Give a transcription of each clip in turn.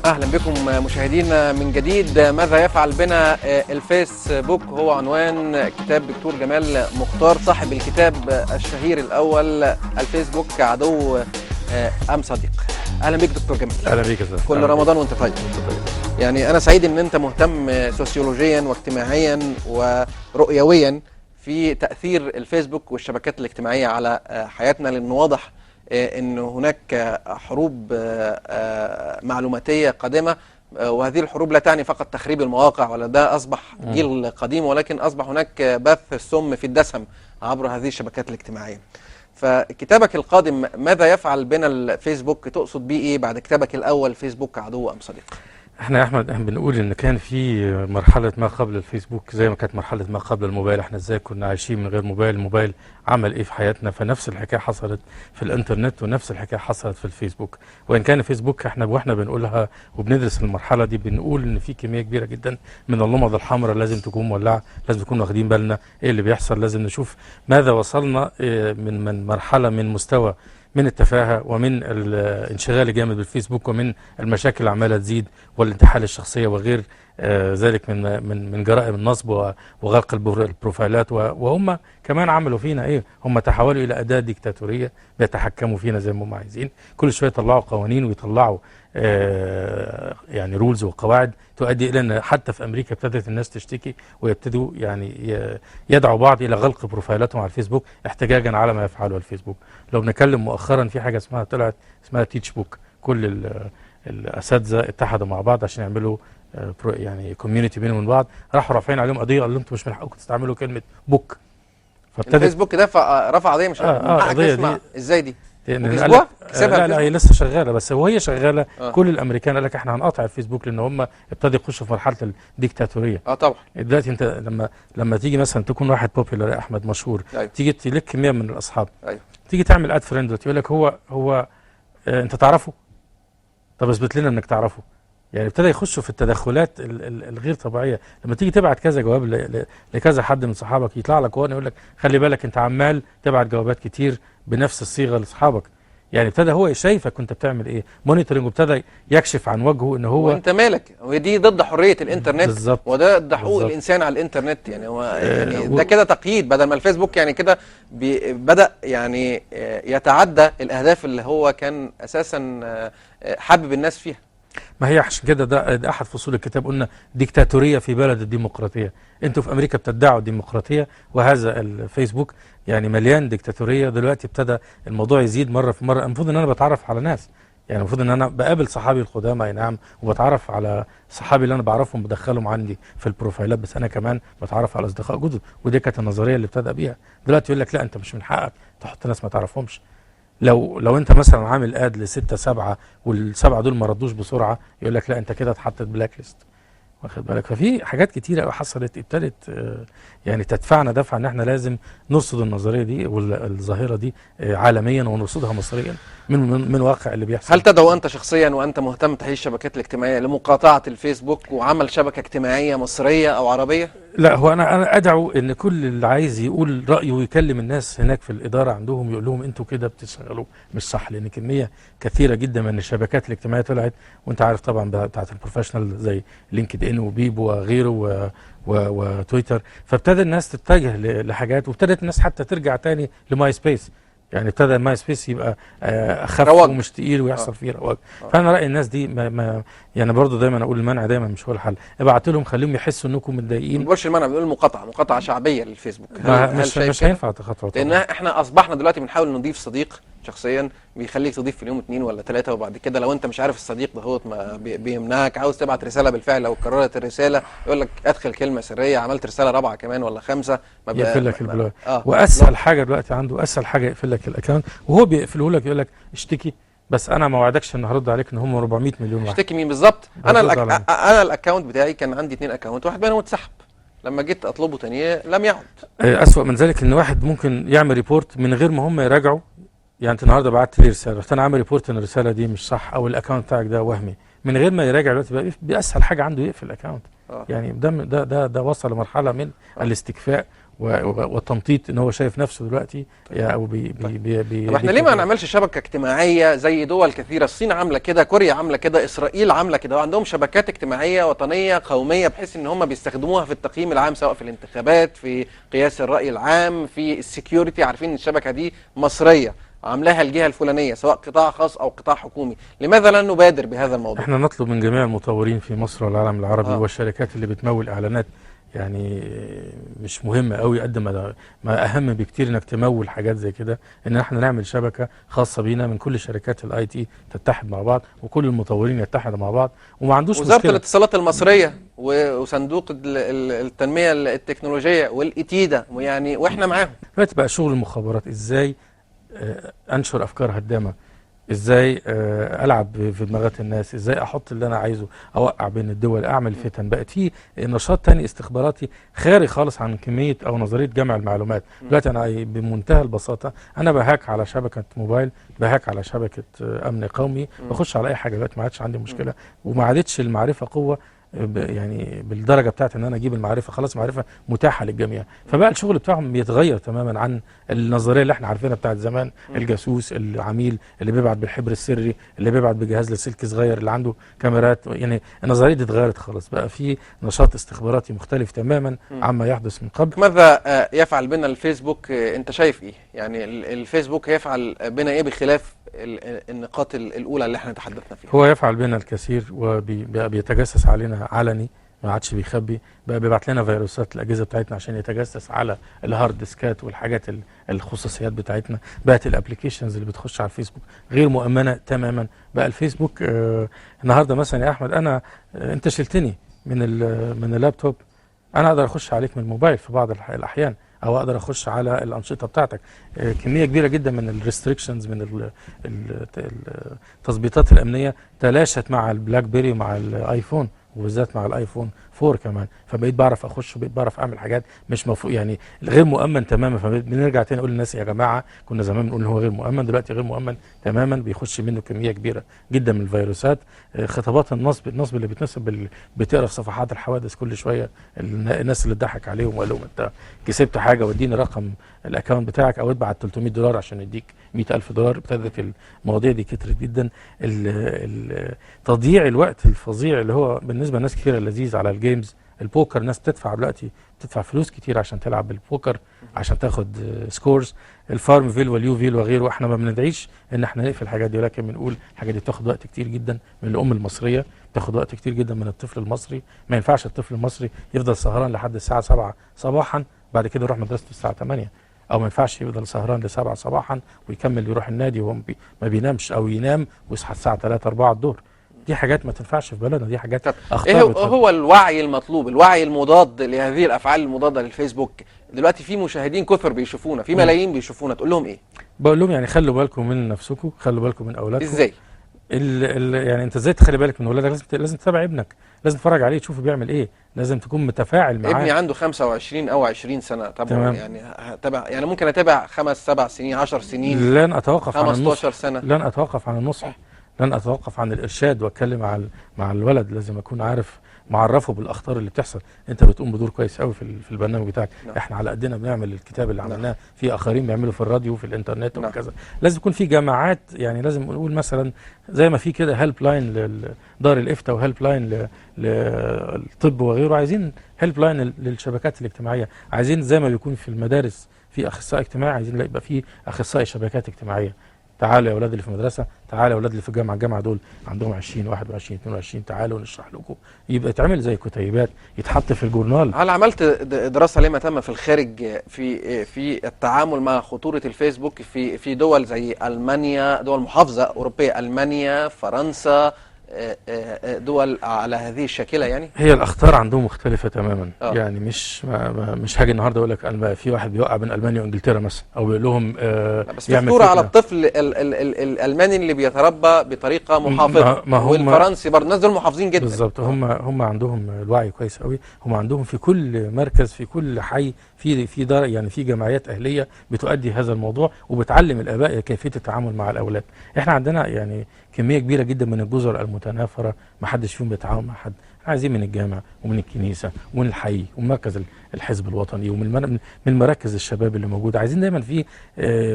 أهلا بكم مشاهدينا من جديد. ماذا يفعل بنا الفيسبوك هو عنوان كتاب دكتور جمال مختار صاحب الكتاب الشهير الأول الفيسبوك عدو أم صديق. أهلا بك دكتور جمال. أهلا بك يا استاذ. كل رمضان وأنت طيب. يعني أنا سعيد إن أنت مهتم سوسيولوجيا واجتماعيا ورؤيويا في تأثير الفيسبوك والشبكات الاجتماعية على حياتنا، لأنه واضح أن هناك حروب معلوماتية قادمة، وهذه الحروب لا تعني فقط تخريب المواقع، ولا ده أصبح جيل قديم، ولكن أصبح هناك بث السم في الدسم عبر هذه الشبكات الاجتماعية. فكتابك القادم ماذا يفعل بنا الفيسبوك تقصد بيه إيه بعد كتابك الأول فيسبوك عدو أم صديق؟ احنا يا احمد بنقول ان كان في مرحله ما قبل الفيسبوك زي ما كانت مرحله ما قبل الموبايل. احنا ازاي كنا عايشين من غير موبايل؟ الموبايل عمل ايه في حياتنا؟ فنفس الحكايه حصلت في الانترنت، ونفس الحكايه حصلت في الفيسبوك. وان كان الفيسبوك واحنا بنقولها وبندرس المرحله دي بنقول ان في كميه كبيره جدا من اللمض الحمراء لازم تكون مولعه، لازم نكون واخدين بالنا ايه اللي بيحصل، لازم نشوف ماذا وصلنا من مرحله من مستوى من التفاهة ومن الانشغال الجامد بالفيسبوك ومن المشاكل اللي عمالة تزيد والانتحال الشخصية وغير ذلك من جرائم النصب وغلق البروفايلات. وهم كمان عملوا فينا ايه؟ هم تحولوا الى أداة ديكتاتورية بيتحكموا فينا زي ما هم عايزين. كل شوية يطلعوا قوانين ويطلعوا يعني رولز وقواعد تؤدي الى ان حتى في امريكا ابتدت الناس تشتكي ويبتدوا يعني يدعوا بعض الى غلق بروفايلاتهم على الفيسبوك احتجاجا على ما يفعله الفيسبوك. لو بنتكلم مؤخرا في حاجه طلعت اسمها تيتش بوك، كل الاساتذه اتحدوا مع بعض عشان يعملوا يعني كوميونتي بينهم وبين بعض، راحوا رافعين عليهم قضيه، قالوا انتوا مش من حقكم تستعملوا كلمه بوك. الفيسبوك ده رفع قضيه مش قضيه دي ازاي دي؟ لا لا هي لسه شغاله، بس وهي شغاله كل الامريكان قال لك احنا هنقاطع الفيسبوك لان هم ابتدوا يخشوا في مرحله الديكتاتوريه. طبعا دلوقتي انت لما تيجي مثلا تكون واحد بوبيلر يا احمد مشهور، تيجي تلك كميه من الاصحاب، تيجي تعمل اد فريند يقول لك هو انت تعرفه؟ طب اثبت لنا انك تعرفه. يعني ابتدى يخشوا في التدخلات الغير طبيعيه. لما تيجي تبعت كذا جواب لكذا حد من صحابك يطلع لك وانا يقول لك خلي بالك انت عمال تبعت جوابات كتير بنفس الصيغه لاصحابك. يعني ابتدى هو شايفك كنت بتعمل ايه، مونيتورنج، وابتدى يكشف عن وجهه ان هو وانت مالك. ودي ضد حريه الانترنت بالزبط. وده ضد حقوق الانسان على الانترنت. يعني هو يعني ده كده تقييد، بدل ما الفيسبوك يعني كده بدا يعني يتعدى الاهداف اللي هو كان اساسا حابب الناس فيها. ما هي عشان كده ده احد فصول الكتاب، قلنا ديكتاتوريه في بلد الديمقراطيه. انتوا في امريكا بتدعوا الديمقراطيه، وهذا الفيسبوك يعني مليان ديكتاتوريه. دلوقتي ابتدى الموضوع يزيد مره في مره. المفروض ان انا بتعرف على ناس، يعني المفروض ان انا بقابل صحابي القدامى اي نعم، وبتعرف على صحابي اللي انا بعرفهم بدخلهم عندي في البروفايلات، بس انا كمان بتعرف على اصدقاء جدد. ودي كانت النظريه اللي ابتدى بيها. دلوقتي يقول لك لا انت مش من حقك تحط ناس ما تعرفهمش. لو انت مثلا عامل اد ل6 7 وال7 دول ما ردوش بسرعه، يقول لك لا انت كده اتحطت بلاك ليست، واخد بالك. ففي حاجات كتيره قوي حصلت ابتدت يعني تدفعنا دفع ان احنا لازم نرصد النظريه دي والظاهره دي عالميا ونرصدها مصريا من واقع اللي بيحصل. هل تدعو انت شخصيا وانت مهتم بتحليل الشبكات الاجتماعيه لمقاطعه الفيسبوك وعمل شبكه اجتماعيه مصريه او عربيه؟ لا، هو انا ادعو ان كل اللي عايز يقول رايه ويكلم الناس هناك في الاداره عندهم يقول لهم انتوا كده بتشتغلوا مش صح، لان كميه كثيره جدا من الشبكات الاجتماعيه طلعت، وانت عارف طبعا بتاعت البروفيشنال زي لينكد ان وبيبو وغيره وتويتر. فابتدى الناس تتجه لحاجات، وابتدت الناس حتى ترجع تاني لماي سبيس. يعني ابتدى ماي سبيس يبقى اخف ومش تقيل ويحصل فيه رواج. فانا رايي الناس دي يعني برضو دايما اقول المنع دايما مش هو الحل. ابعتوا لهم خليهم يحسوا انكم متضايقين. ما بنقولش المنع، بنقول مقاطعه شعبيه للفيسبوك. مش هينفع تخاطروا، لان احنا اصبحنا دلوقتي بنحاول نضيف صديق شخصيا بيخليك تضيف في اليوم 2 ولا 3، وبعد كده لو انت مش عارف الصديق ده هو بيمنعك. عاوز تبعت رساله بالفعل، لو كررت الرساله يقول لك ادخل كلمه سريه، عملت رساله رابعه كمان ولا 5 يقفل لك البلوك. واسهل حاجه دلوقتي عنده، اسهل حاجه يقفل لك الاكونت، وهو بيقفله لك يقول لك اشتكي، بس انا ما وعدكش ان هرد عليك ان هم 400 مليون واحد. اشتكي مين بالظبط؟ انا الاكونت بتاعي كان عندي 2 اكونت، واحد منهم اتسحب، لما جيت اطلبه تاني لم يعد. اسوأ من ذلك ان واحد ممكن يعمل ريبورت من غير ما هم يراجعوا. يعني انت النهارده بعت لي رساله، رحت انا عامل ريبورت ان الرساله دي مش صح او الاكونت بتاعك ده وهمي، من غير ما يراجع دلوقتي باسهل حاجه عنده يقفل الاكونت. يعني ده وصل لمرحله من الاستكفاء والتنطيط ان هو شايف نفسه دلوقتي او طب احنا ليه ما نعملش شبكه اجتماعيه زي دول كثيره؟ الصين عامله كده، كوريا عامله كده، اسرائيل عامله كده، وعندهم شبكات اجتماعيه وطنيه قوميه بحيث ان هم بيستخدموها في التقييم العام، سواء في الانتخابات، في قياس الراي العام، في السكيورتي. عارفين ان الشبكه دي مصريه عاملاها الجهه الفلانيه، سواء قطاع خاص او قطاع حكومي. لماذا لا نبادر بهذا الموضوع؟ احنا نطلب من جميع المطورين في مصر والعالم العربي والشركات اللي بتمول اعلانات، يعني مش مهمه قوي قد ما اهم بكتير انك تمول حاجات زي كده، ان احنا نعمل شبكه خاصه بينا من كل شركات الاي تي تتحد مع بعض، وكل المطورين يتحدوا مع بعض، وما عندوش وزاره مشكله. الاتصالات المصريه وصندوق التنميه التكنولوجيه والإتيدا، يعني واحنا معاهم. دلوقتي بقى شغل المخابرات ازاي انشر افكار هدامه، ازاي العب في دماغات الناس، ازاي احط اللي انا عايزه، اوقع بين الدول، اعمل فتن. بقت في نشاط تاني استخباراتي خارج خالص عن كميه او نظريه جمع المعلومات. دلوقتي انا بمنتهى البساطه انا بهاك على شبكه موبايل، بهاك على شبكه امن قومي، بخش على اي حاجه دلوقتي، ما عادش عندي مشكله، وما عادتش المعرفه قوه يعني بالدرجه بتاعت ان انا اجيب المعرفه، خلاص معرفه متاحه للجميع. فبقى الشغل بتاعهم بيتغير تماما عن النظريه اللي احنا عارفينها بتاعت زمان، الجاسوس، العميل اللي بيبعت بالحبر السري، اللي بيبعت بجهاز لاسلكي صغير، اللي عنده كاميرات. يعني النظريه دي اتغيرت خلاص، بقى في نشاط استخباراتي مختلف تماما عما يحدث من قبل. ماذا يفعل بنا الفيسبوك؟ انت شايف ايه؟ يعني الفيسبوك يفعل بنا ايه بخلاف النقاط الاولى اللي احنا تحدثنا فيها؟ هو يفعل بنا الكثير، وبيتجسس علينا علني، ما عادش بيخبي، بقى بيبعت لنا فيروسات الاجهزه بتاعتنا عشان يتجسس على الهارد ديسكات والحاجات الخصوصيات بتاعتنا. بقت الابلكيشنز اللي بتخش على الفيسبوك غير مؤمنه تماما. بقى الفيسبوك النهارده مثلا يا احمد، انا انت شلتني من اللابتوب، انا اقدر اخش عليك من الموبايل في بعض الاحيان، او اقدر اخش على الانشطه بتاعتك. كميه كبيره جدا من الريستريكشنز، من التظبيطات الامنيه تلاشت مع البلاك بيري ومع الايفون، وبالذات مع الايفون 4 كمان. فبقيت بعرف اخش، وبقيت بعرف اعمل حاجات مش يعني غير مؤمن تماما. فبنرجع تاني نقول للناس يا جماعه، كنا زمان بنقول ان هو غير مؤمن، دلوقتي غير مؤمن تماما، بيخش منه كميه كبيره جدا من الفيروسات. خطابات النصب اللي بتنسب، بتقرا في صفحات الحوادث كل شويه الناس اللي اتضحك عليهم وقال لهم انت كسبت حاجه واديني رقم الاكونت بتاعك، او ادفع $300 عشان يديك $100,000. ابتدت المواضيع دي كترت جدا. تضييع الوقت الفظيع اللي هو بالنسبه لناس كثيره لذيذ على الجيمز، البوكر. ناس تدفع دلوقتي، بتدفع فلوس كتير عشان تلعب بالبوكر، عشان تاخد سكورز. الفارم فيل واليوفيل وغيره، احنا ما بندعيش ان احنا نقفل الحاجات دي، ولكن بنقول الحاجات دي بتاخد وقت كتير جدا من الام المصريه، بتاخد وقت كتير جدا من الطفل المصري. ما ينفعش الطفل المصري يفضل سهران لحد الساعه 7 صباحا، بعد كده يروح مدرسته الساعه 8. او ما ينفعش يفضل سهران ل7 صباحا ويكمل يروح النادي وهو ما بينامش، او ينام ويصحى الساعه 3 4 الظهر. دي حاجات ما تنفعش في بلدنا، دي حاجات اخطاء. ايه هو الوعي المطلوب، الوعي المضاد لهذه الافعال المضاده للفيسبوك؟ دلوقتي في مشاهدين كثر بيشوفونا، في ملايين بيشوفونا، تقول لهم ايه؟ بقول لهم يعني خلوا بالكم من نفسكم، خلوا بالكم من اولادكم. ازاي؟ يعني انت ازاي تخلي بالك من اولادك؟ لازم تتابع ابنك، لازم تتفرج عليه تشوفه بيعمل ايه، لازم تكون متفاعل معاه. ابني عنده 25 او 20 سنه، طبعا يعني هتابع، يعني ممكن اتابع 5 7 سنين 10 سنين، لن اتوقف عن 15 سنه، لن اتوقف عن النصح، لن اتوقف عن الارشاد واتكلم مع الولد. لازم اكون عارف معرفه بالاخطار اللي بتحصل. انت بتقوم بدور كويس قوي في البرنامج بتاعك. احنا على قدنا بنعمل الكتاب اللي عملناه، في اخرين بيعملوا في الراديو وفي الانترنت وكذا. لازم يكون في جماعات، يعني لازم نقول مثلا زي ما في كده هيلب لاين لدار الافتاء وهيلب لاين للطب وغيره، عايزين هيلب لاين للشبكات الاجتماعيه. عايزين زي ما بيكون في المدارس في اخصائي اجتماعي، عايزين يبقى في اخصائي شبكات اجتماعيه. تعالوا يا اولاد اللي في المدرسه، تعالوا يا اولاد اللي في الجامعه دول عندهم 20 21 22، تعالوا نشرح لكم. يبقى يتعمل زي كتيبات، يتحط في الجورنال. هل عملت دراسه لما تم في الخارج في التعامل مع خطوره الفيسبوك في دول زي المانيا، دول محافظه اوروبيه، المانيا، فرنسا، دول على هذه الشاكله؟ يعني هي الاخطار عندهم مختلفه تماما. يعني مش هاجي النهارده اقول لك في واحد بيوقع بين المانيا وانجلترا مثلا، او بيقول لهم بس في خطوره على الطفل الالماني اللي بيتربى بطريقه محافظه، والفرنسي برضه الناس دول محافظين جدا. بالظبط. هم عندهم الوعي كويس قوي. هم عندهم في كل مركز، في كل حي، في دار يعني في جمعيات اهليه بتؤدي هذا الموضوع وبتعلم الاباء كيفيه التعامل مع الاولاد. احنا عندنا يعني كميه كبيره جدا من الجزر المتناثره ما حدش فيهم بيتعاون مع حد. احنا عايزين من الجامع ومن الكنيسه ومن الحي ومن مركز الحزب الوطني من مراكز الشباب اللي موجوده. عايزين دايما في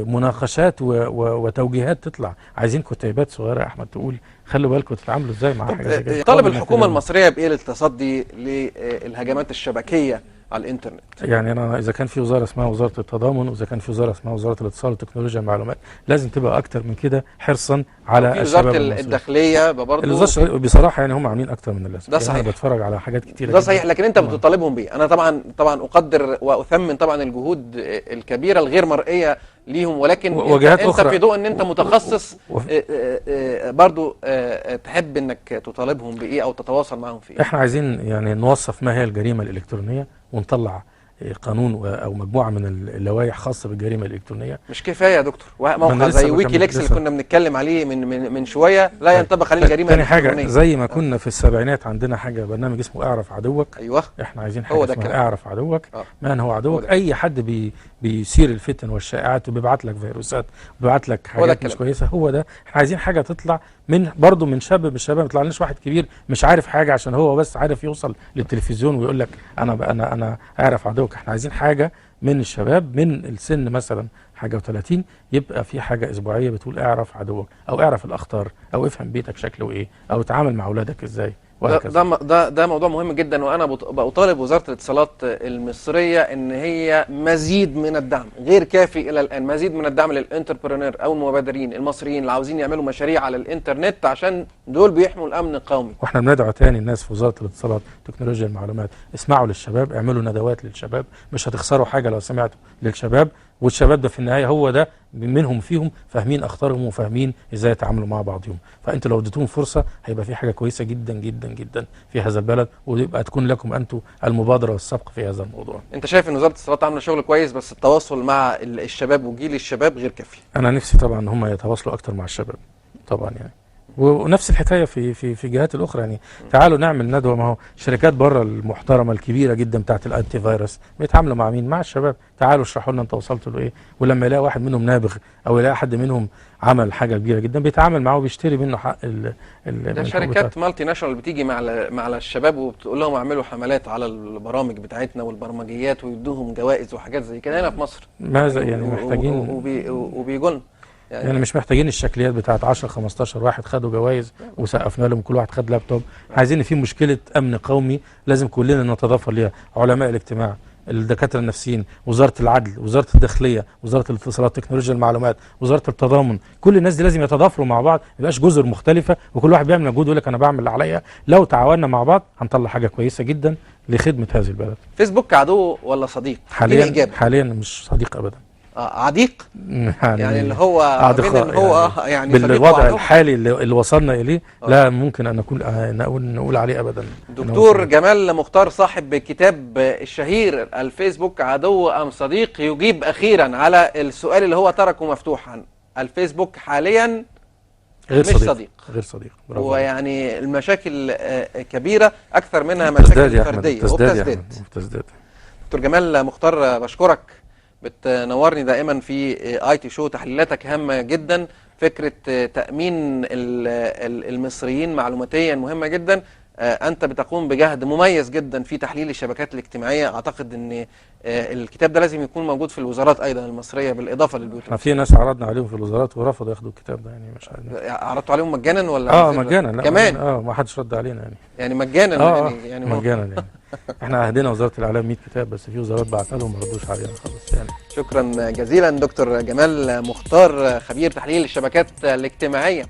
مناقشات وتوجيهات تطلع. عايزين كتيبات صغيره يا احمد تقول خلوا بالكم تتعاملوا ازاي مع حاجه زي كده. طالب الحكومه المصريه بايه للتصدي للهجمات الشبكيه على الانترنت؟ يعني انا اذا كان في وزاره اسمها وزاره التضامن واذا كان في وزاره اسمها وزاره الاتصال وتكنولوجيا المعلومات لازم تبقى اكتر من كده حرصا على الشباب. وزاره الداخليه برضه بصراحه يعني هم عاملين اكتر من اللازم. ده صحيح. يعني انا بتفرج على حاجات كتيره ده صحيح، لكن انت بتطالبهم بيه. انا طبعا اقدر واثمن طبعا الجهود الكبيره الغير مرئيه ليهم، ولكن انت في ضوء ان انت متخصص برضو تحب انك تطالبهم بايه او تتواصل معهم في ايه؟ احنا عايزين يعني نوصف ما هي الجريمه الالكترونيه ونطلع قانون او مجموعه من اللوائح خاصه بالجريمه الالكترونيه. مش كفايه يا دكتور، موقع زي ويكيليكس اللي كنا بنتكلم عليه من شويه لا ينطبق عليه الجريمه الالكترونيه. تاني حاجه زي ما كنا في السبعينات عندنا حاجه برنامج اسمه اعرف عدوك. ايوه، احنا عايزين حاجه اسمها اعرف عدوك. من هو عدوك؟ اي حد بيثير الفتن والشائعات وبيبعت لك فيروسات وبيبعت لك حاجات مش كويسه. هو ده احنا عايزين حاجه تطلع برضه من شاب من الشباب. ما يطلعناش واحد كبير مش عارف حاجه عشان هو بس عارف يوصل للتلفزيون ويقول لك انا اعرف عدوك. احنا عايزين حاجه من الشباب من السن مثلا حاجه و30 يبقى في حاجه اسبوعيه بتقول اعرف عدوك او اعرف الاخطار او افهم بيتك شكله ايه او اتعامل مع اولادك ازاي. ده موضوع مهم جدا، وانا بطالب وزاره الاتصالات المصريه ان هي مزيد من الدعم، غير كافي الى الان، مزيد من الدعم للانتربرينور او المبادرين المصريين اللي عاوزين يعملوا مشاريع على الانترنت عشان دول بيحموا الامن القومي. واحنا بندعو تاني الناس في وزاره الاتصالات تكنولوجيا المعلومات، اسمعوا للشباب، اعملوا ندوات للشباب، مش هتخسروا حاجه لو سمعتوا للشباب. والشباب ده في النهايه هو ده منهم فيهم فاهمين اخطارهم وفاهمين ازاي يتعاملوا مع بعضهم. فانتوا لو اديتوهم فرصه هيبقى في حاجه كويسه جدا جدا جدا في هذا البلد، ويبقى تكون لكم انتوا المبادره والسبق في هذا الموضوع. انت شايف ان وزاره الاتصالات عامله شغل كويس بس التواصل مع الشباب وجيل الشباب غير كافي؟ انا نفسي طبعا ان هم يتواصلوا اكتر مع الشباب طبعا يعني. ونفس الحكايه في جهات الاخرى يعني. تعالوا نعمل ندوه. ما هو شركات بره المحترمه الكبيره جدا بتاعت الانتي فيروس بيتعاملوا مع مين؟ مع الشباب. تعالوا اشرحوا لنا انت وصلتوا لايه. ولما يلاقي واحد منهم نابغ او يلاقي حد منهم عمل حاجه كبيره جدا بيتعامل معاه وبيشتري منه حق ده شركات مالتي ناشونال بتيجي مع الشباب وبتقول لهم اعملوا حملات على البرامج بتاعتنا والبرمجيات ويدوهم جوائز وحاجات زي كده هنا في مصر. ماذا يعني محتاجين وبيجون يعني مش محتاجين الشكليات بتاعت 10 15 واحد خدوا جوائز وسقفنا لهم كل واحد خد لابتوب. عايزين في مشكله امن قومي لازم كلنا نتضافر ليها، علماء الاجتماع، الدكاتره النفسيين، وزاره العدل، وزاره الداخليه، وزاره الاتصالات، تكنولوجيا المعلومات، وزاره التضامن. كل الناس دي لازم يتضافروا مع بعض، ما يبقاش جزر مختلفه وكل واحد بيعمل مجهود ويقول لك انا بعمل اللي عليا. لو تعاوننا مع بعض هنطلع حاجه كويسه جدا لخدمه هذه البلد. فيسبوك عدو ولا صديق؟ حاليا مش صديق ابدا. عديق يعني اللي هو من ان هو يعني بالوضع الحالي اللي وصلنا اليه لا ممكن ان نقول عليه ابدا. دكتور جمال مختار صاحب كتاب الشهير الفيسبوك عدو ام صديق يجيب اخيرا على السؤال اللي هو تركه مفتوحا. الفيسبوك حاليا غير صديق. غير صديق. ويعني المشاكل كبيره اكثر منها مشاكل فرديه وبتزداد. دكتور جمال مختار بشكرك، بتنورني دائما في اي تي شو، تحليلاتك هامه جدا. فكره تامين المصريين معلوماتيا مهمه جدا. انت بتقوم بجهد مميز جدا في تحليل الشبكات الاجتماعيه. اعتقد ان الكتاب ده لازم يكون موجود في الوزارات ايضا المصريه بالاضافه للبيوت. في ناس عرضنا عليهم في الوزارات ورفضوا ياخدوا الكتاب ده يعني. مش عارف عرضتوا عليهم مجانا ولا مجانا؟ كمان ما حدش رد علينا يعني مجانا يعني مجانا يعني. احنا اهدينا وزاره الاعلام 100 كتاب بس في وزارات بعتها لهم ما ردوش علينا خالص يعني. شكرا جزيلا دكتور جمال مختار خبير تحليل الشبكات الاجتماعيه.